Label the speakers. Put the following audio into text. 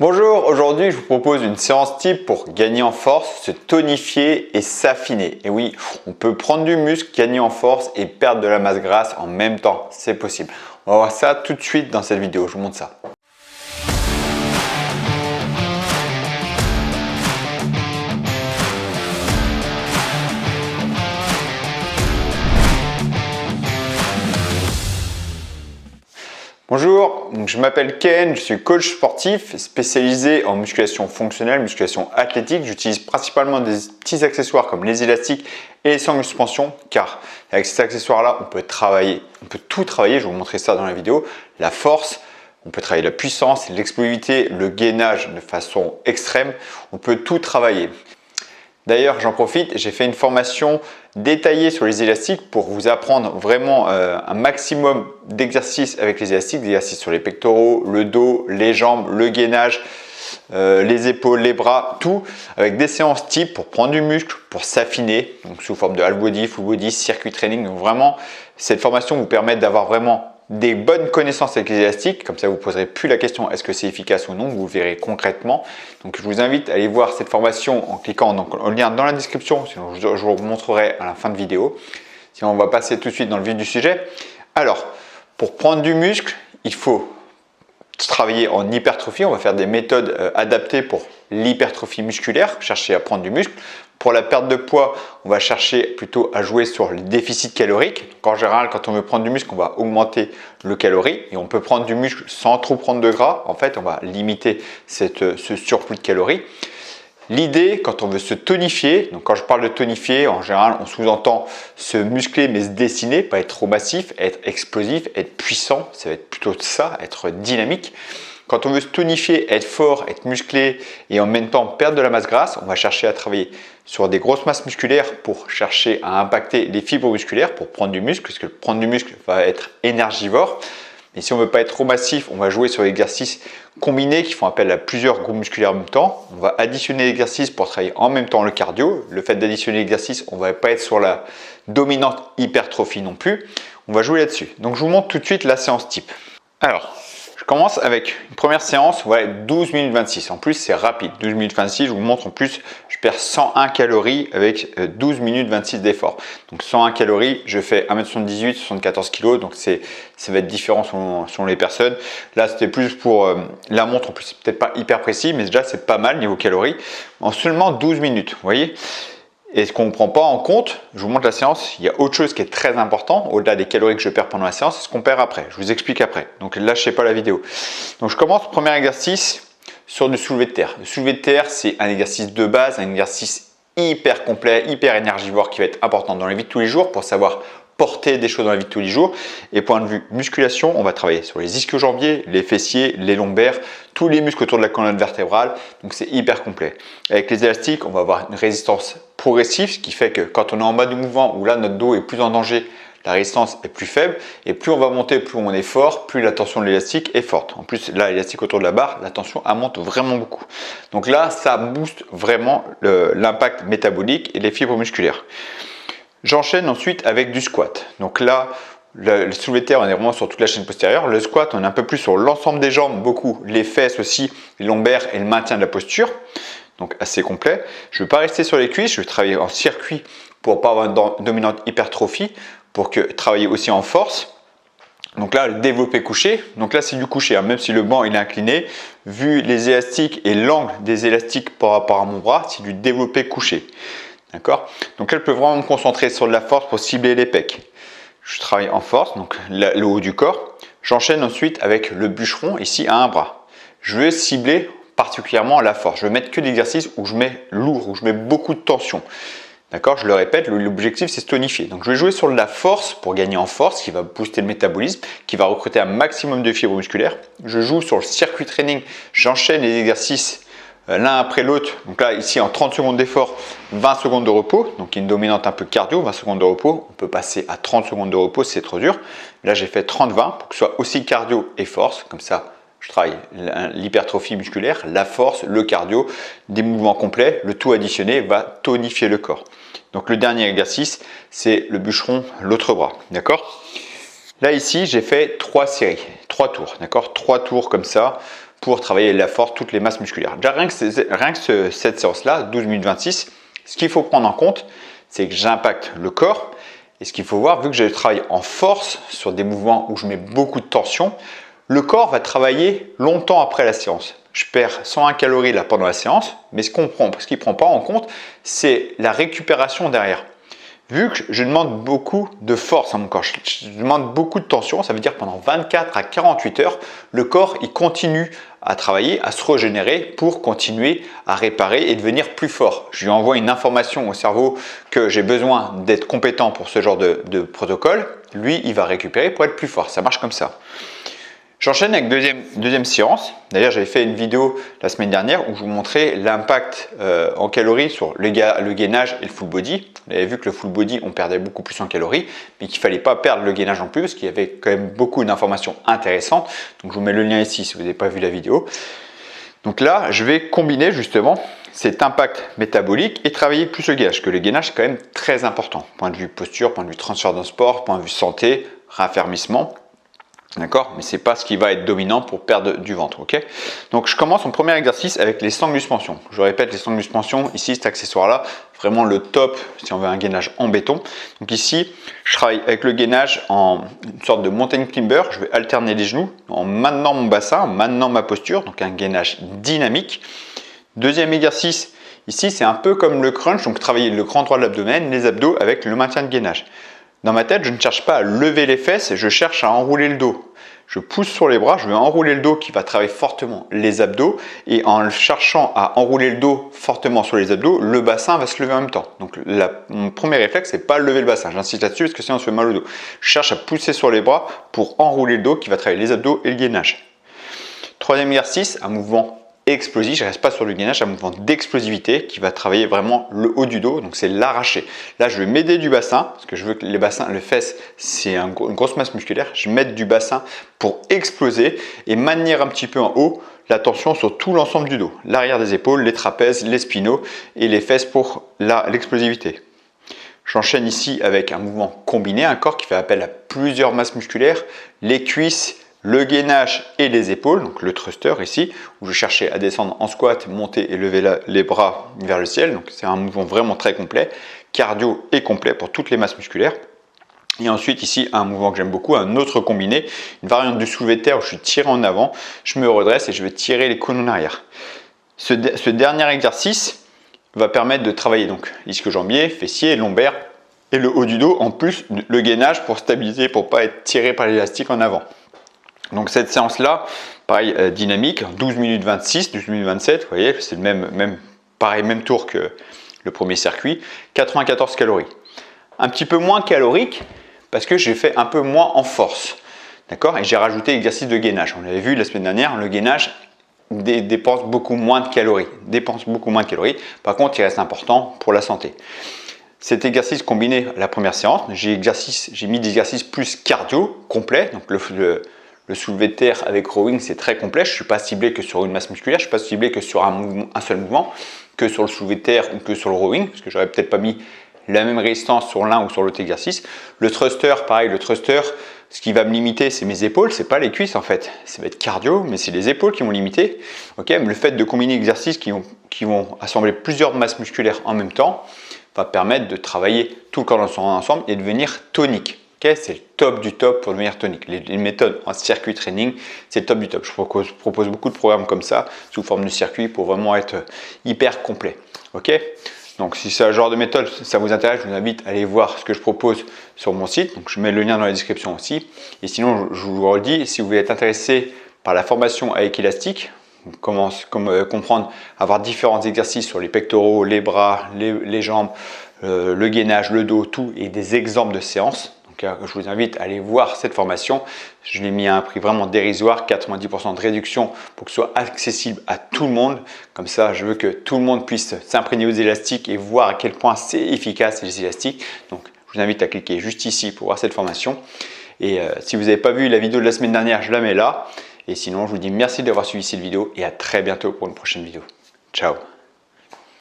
Speaker 1: Bonjour, aujourd'hui je vous propose une séance type pour gagner en force, se tonifier et s'affiner. Et oui, on peut prendre du muscle, gagner en force et perdre de la masse grasse en même temps, c'est possible. On va voir ça tout de suite dans cette vidéo, je vous montre ça. Bonjour, je m'appelle Ken, je suis coach sportif spécialisé en musculation fonctionnelle, musculation athlétique. J'utilise principalement des petits accessoires comme les élastiques et les sangles de suspension car avec ces accessoires-là, on peut tout travailler. Je vais vous montrer ça dans la vidéo. La force, on peut travailler la puissance, l'explosivité, le gainage de façon extrême. On peut tout travailler. D'ailleurs, j'en profite, j'ai fait une formation détaillée sur les élastiques pour vous apprendre vraiment un maximum d'exercices avec les élastiques, des exercices sur les pectoraux, le dos, les jambes, le gainage, les épaules, les bras, tout avec des séances type pour prendre du muscle, pour s'affiner, donc sous forme de half body, full body, circuit training. Donc vraiment, cette formation vous permet d'avoir vraiment des bonnes connaissances avec les élastiques, comme ça vous ne poserez plus la question est-ce que c'est efficace ou non, vous verrez concrètement. Donc je vous invite à aller voir cette formation en cliquant au lien dans la description, sinon je vous montrerai à la fin de vidéo. Sinon on va passer tout de suite dans le vif du sujet. Alors, pour prendre du muscle, il faut travailler en hypertrophie, on va faire des méthodes adaptées pour l'hypertrophie musculaire, chercher à prendre du muscle. Pour la perte de poids, on va chercher plutôt à jouer sur le déficit calorique. Donc en général, quand on veut prendre du muscle, on va augmenter le calorie et on peut prendre du muscle sans trop prendre de gras. En fait, on va limiter ce surplus de calories. L'idée, quand on veut se tonifier, donc quand je parle de tonifier, en général, on sous-entend se muscler mais se dessiner, pas être trop massif, être explosif, être puissant, ça va être plutôt ça, être dynamique. Quand on veut se tonifier, être fort, être musclé et en même temps perdre de la masse grasse, on va chercher à travailler sur des grosses masses musculaires pour chercher à impacter les fibres musculaires pour prendre du muscle, puisque prendre du muscle va être énergivore. Et si on ne veut pas être trop massif, on va jouer sur l'exercice combinés qui font appel à plusieurs groupes musculaires en même temps. On va additionner l'exercice pour travailler en même temps le cardio. Le fait d'additionner l'exercice, on ne va pas être sur la dominante hypertrophie non plus. On va jouer là-dessus. Donc je vous montre tout de suite la séance type. Alors, je commence avec une première séance, voilà, 12 minutes 26. En plus, c'est rapide. 12 minutes 26, je vous montre en plus, je perds 101 calories avec 12 minutes 26 d'effort. Donc 101 calories, je fais 1m78, 74 kg, donc ça va être différent selon les personnes. Là, c'était plus pour la montre, en plus, c'est peut-être pas hyper précis, mais déjà, c'est pas mal niveau calories. En seulement 12 minutes, vous voyez. Et ce qu'on ne prend pas en compte, je vous montre la séance, il y a autre chose qui est très important, au-delà des calories que je perds pendant la séance, c'est ce qu'on perd après. Je vous explique après. Donc lâchez pas la vidéo. Donc je commence, premier exercice sur du soulevé de terre. Le soulevé de terre, c'est un exercice de base, un exercice hyper complet, hyper énergivore qui va être important dans la vie de tous les jours pour savoir porter des choses dans la vie de tous les jours. Et point de vue musculation, on va travailler sur les ischio-jambiers, les fessiers, les lombaires, tous les muscles autour de la colonne vertébrale. Donc c'est hyper complet. Avec les élastiques, on va avoir une résistance progressive, ce qui fait que quand on est en bas du mouvement où là notre dos est plus en danger, la résistance est plus faible et plus on va monter, plus on est fort, plus la tension de l'élastique est forte. En plus, là, l'élastique autour de la barre, la tension elle monte vraiment beaucoup. Donc là, ça booste vraiment l'impact métabolique et les fibres musculaires. J'enchaîne ensuite avec du squat. Donc là, le soulevé de terre, on est vraiment sur toute la chaîne postérieure. Le squat, on est un peu plus sur l'ensemble des jambes, beaucoup les fesses aussi, les lombaires et le maintien de la posture. Donc assez complet. Je ne vais pas rester sur les cuisses, je vais travailler en circuit pour ne pas avoir une dominante hypertrophie, pour travailler aussi en force. Donc là, le développé couché, donc là c'est du couché, hein, même si le banc il est incliné, vu les élastiques et l'angle des élastiques par rapport à mon bras, c'est du développé couché. D'accord? Donc elle peut vraiment me concentrer sur de la force pour cibler les pecs. Je travaille en force, donc le haut du corps. J'enchaîne ensuite avec le bûcheron ici à un bras. Je veux cibler particulièrement la force. Je veux mettre que l'exercice où je mets lourd, où je mets beaucoup de tension. D'accord? Je le répète, l'objectif c'est se tonifier. Donc je vais jouer sur de la force pour gagner en force, qui va booster le métabolisme, qui va recruter un maximum de fibres musculaires. Je joue sur le circuit training, j'enchaîne les exercices l'un après l'autre. Donc là, ici en 30 secondes d'effort, 20 secondes de repos. Donc une dominante un peu cardio, 20 secondes de repos. On peut passer à 30 secondes de repos si c'est trop dur. Là, j'ai fait 30-20 pour que ce soit aussi cardio et force. Comme ça, je travaille l'hypertrophie musculaire, la force, le cardio, des mouvements complets. Le tout additionné va tonifier le corps. Donc le dernier exercice, c'est le bûcheron, l'autre bras. D'accord? Là, ici, j'ai fait 3 séries, 3 tours. D'accord? 3 tours comme ça. pour travailler la force, toutes les masses musculaires. Déjà, rien que cette séance-là, 12 minutes 26, ce qu'il faut prendre en compte, c'est que j'impacte le corps. Et ce qu'il faut voir, vu que je travaille en force sur des mouvements où je mets beaucoup de tension, le corps va travailler longtemps après la séance. Je perds 101 calories là pendant la séance, mais ce qu'il ne prend pas en compte, c'est la récupération derrière. Vu que je demande beaucoup de force à mon corps, je demande beaucoup de tension, ça veut dire pendant 24 à 48 heures, le corps il continue à travailler, à se régénérer pour continuer à réparer et devenir plus fort. Je lui envoie une information au cerveau que j'ai besoin d'être compétent pour ce genre de protocole. Lui, il va récupérer pour être plus fort. Ça marche comme ça. J'enchaîne avec deuxième séance. D'ailleurs, j'avais fait une vidéo la semaine dernière où je vous montrais l'impact en calories sur le gainage et le full body. Vous avez vu que le full body, on perdait beaucoup plus en calories, mais qu'il ne fallait pas perdre le gainage non plus parce qu'il y avait quand même beaucoup d'informations intéressantes. Donc, je vous mets le lien ici si vous n'avez pas vu la vidéo. Donc là, je vais combiner justement cet impact métabolique et travailler plus le gainage, parce que le gainage, c'est quand même très important. Point de vue posture, point de vue transfert d'un sport, point de vue santé, raffermissement. D'accord, mais c'est pas ce qui va être dominant pour perdre du ventre, ok? Donc je commence mon premier exercice avec les sangles suspension. Je répète, les sangles suspension, ici cet accessoire-là, vraiment le top si on veut un gainage en béton. Donc ici, je travaille avec le gainage en une sorte de mountain climber. Je vais alterner les genoux en maintenant mon bassin, en maintenant ma posture, donc un gainage dynamique. Deuxième exercice, ici c'est un peu comme le crunch, donc travailler le grand droit de l'abdomen, les abdos avec le maintien de gainage. Dans ma tête, je ne cherche pas à lever les fesses, je cherche à enrouler le dos. Je pousse sur les bras, je vais enrouler le dos qui va travailler fortement les abdos et en cherchant à enrouler le dos fortement sur les abdos, le bassin va se lever en même temps. Donc mon premier réflexe, c'est pas lever le bassin. J'insiste là-dessus parce que sinon on se fait mal au dos. Je cherche à pousser sur les bras pour enrouler le dos qui va travailler les abdos et le gainage. Troisième exercice, un mouvement explosif, je ne reste pas sur le gainage, un mouvement d'explosivité qui va travailler vraiment le haut du dos, donc c'est l'arraché. Là, je vais m'aider du bassin, parce que je veux que les fesses, c'est une grosse masse musculaire, je m'aide du bassin pour exploser et maintenir un petit peu en haut la tension sur tout l'ensemble du dos, l'arrière des épaules, les trapèzes, les spinaux et les fesses pour l'explosivité. J'enchaîne ici avec un mouvement combiné, un corps qui fait appel à plusieurs masses musculaires, les cuisses, le gainage et les épaules, donc le thruster ici, où je cherchais à descendre en squat, monter et lever les bras vers le ciel. Donc c'est un mouvement vraiment très complet, cardio et complet pour toutes les masses musculaires. Et ensuite ici, un mouvement que j'aime beaucoup, un autre combiné, une variante du soulevé de terre où je suis tiré en avant, je me redresse et je vais tirer les cônes en arrière. Ce dernier exercice va permettre de travailler donc ischio-jambier, fessier, lombaire et le haut du dos, en plus le gainage pour stabiliser, pour ne pas être tiré par l'élastique en avant. Donc cette séance-là, pareil, dynamique, 12 minutes 26, 12 minutes 27, vous voyez, c'est le même tour que le premier circuit, 94 calories. Un petit peu moins calorique parce que j'ai fait un peu moins en force, d'accord? Et j'ai rajouté l'exercice de gainage. On l'avait vu la semaine dernière, le gainage dépense beaucoup moins de calories. Par contre, il reste important pour la santé. Cet exercice combiné à la première séance, j'ai mis des exercices plus cardio complets, donc le soulevé de terre avec rowing, c'est très complet. Je ne suis pas ciblé que sur une masse musculaire, je ne suis pas ciblé que sur un seul mouvement, que sur le soulevé de terre ou que sur le rowing, parce que j'aurais peut-être pas mis la même résistance sur l'un ou sur l'autre exercice. Le thruster, pareil, le thruster, ce qui va me limiter, c'est mes épaules, c'est pas les cuisses en fait. Ça va être cardio, mais c'est les épaules qui vont limiter. Okay, mais le fait de combiner exercices qui vont assembler plusieurs masses musculaires en même temps va permettre de travailler tout le corps ensemble et de devenir tonique. Okay, c'est le top du top pour devenir tonique. Les méthodes en circuit training, c'est le top du top. Je propose beaucoup de programmes comme ça, sous forme de circuit, pour vraiment être hyper complet. Okay, donc si c'est un genre de méthode, ça vous intéresse, je vous invite à aller voir ce que je propose sur mon site. Donc je mets le lien dans la description aussi. Et sinon, je vous redis, si vous êtes intéressé par la formation avec élastique, comprendre, avoir différents exercices sur les pectoraux, les bras, les jambes, le gainage, le dos, tout, et des exemples de séances. Je vous invite à aller voir cette formation. Je l'ai mis à un prix vraiment dérisoire, 90% de réduction pour que ce soit accessible à tout le monde. Comme ça, je veux que tout le monde puisse s'imprégner aux élastiques et voir à quel point c'est efficace les élastiques. Donc, je vous invite à cliquer juste ici pour voir cette formation. Et si vous n'avez pas vu la vidéo de la semaine dernière, je la mets là. Et sinon, je vous dis merci d'avoir suivi cette vidéo et à très bientôt pour une prochaine vidéo. Ciao!